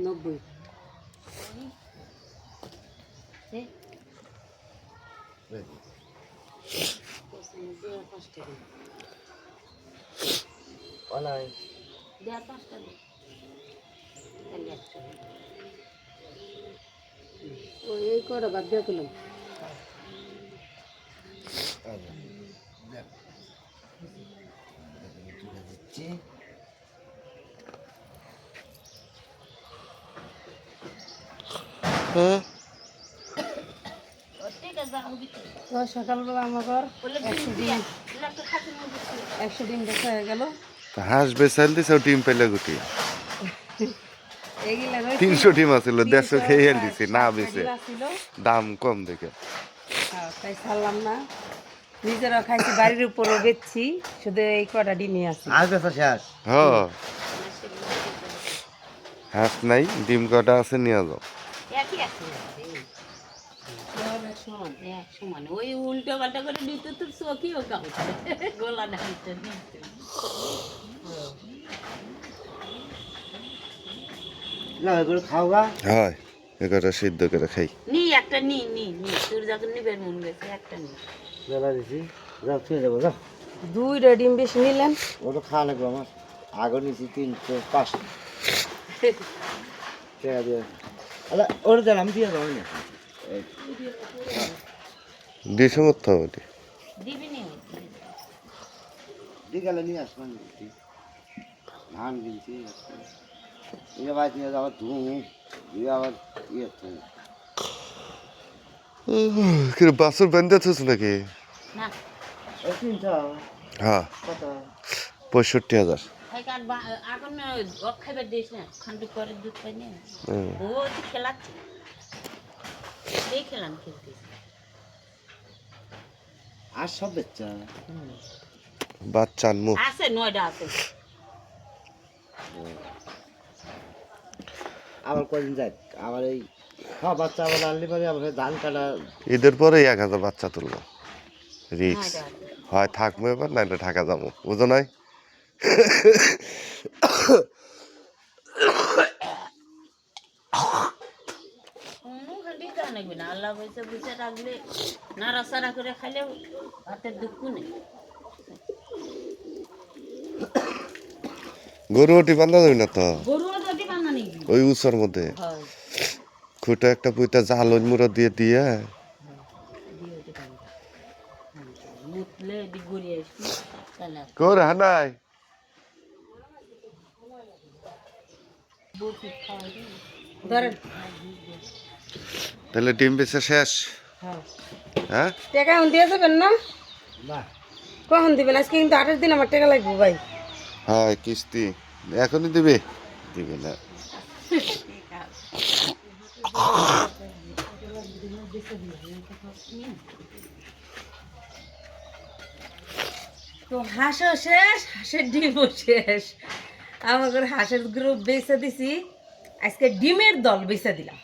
নব্বই এই কটা বাদ দিয়ে পেলাম সকালবেলা আমার 100 ডিম বেচা হয়ে গেল হাঁস বেচাল দিছে ডিম পেলে গুটি 300 ডিম আছিল 150 খেয়ে দিছি না বেচে দাম কম দেখে তাই ছাড়লাম না নিজেরা খাইছি বাড়ির উপরও বেচছি শুধু এই কটা ডিমই আছে হাঁস নাই ডিম কটা আছে নিয়ে যাও ওই উল্টো পাল্টা করে দিতে তো চোখেও কামছে গোলা ডালতে হয় এগারোটা সিদ্ধ করে খাই নি একটা নি তোর যখন নিবেন মন গেছে একটা নি দুইটা ডিম বেশি নিলেন ওটা খাওয়া লাগবে আমার আগে নিচ্ছি 305 ওটা দেন আমি দিয়ে দেবো না দিছে মতো হবে দিবি নি বিকালে নিয়ে আসবেন ধান কিনছি এটা বাড়ি নিয়ে যাবার ধুম দিয়ে আবার ইয়ে কি বাসুর বেঁধে থুস নাকি না হ্যাঁ 65,000 এখন খাইবার দিস না খান্ডু করে দুধ পাই না ও খেলাচ্ছে এই খেলাম খেলতে আর সব বাচ্চা বাচ্চার মুখ আছে 9টা আছে আবার কদিন যাক আবার এই হ্যাঁ বাচ্চা আবার আনলে পরে আবার ধান কাটা ঈদের পরে 1000 বাচ্চা তুলবো রিক্স হয় থাকবো এবার নাইলে ঢাকা যাবো বুঝো নাই আল্লাহ বসে বসে রাখলে নাড়াচাড়া করে খাইলে হাতের দুঃখ নেই গরু ওটি বান্ধা যাবে না তো গরু যদি বানা নেই ওই উৎসর মধ্যে খুঁটা একটা পুইটা জাল মুড়া দিয়ে দিয়ে মুতলে দিগুড়িয়ে কর হানাই ধরেন তাহলে ডিম বেচা শেষ হ্যাঁ টাকা এখন দিয়ে যাবেন না কখন দিবেন আজকে কিন্তু 28 দিন আমার টাকা লাগবে ভাই হ্যাঁ কিস্তি এখনই দিবে দিবে না তো হাঁসও শেষ হাঁসের ডিমও শেষ আমাদের হাঁসের গ্রুপ বেচে দিছি আজকে ডিমের দল বেচে দিলাম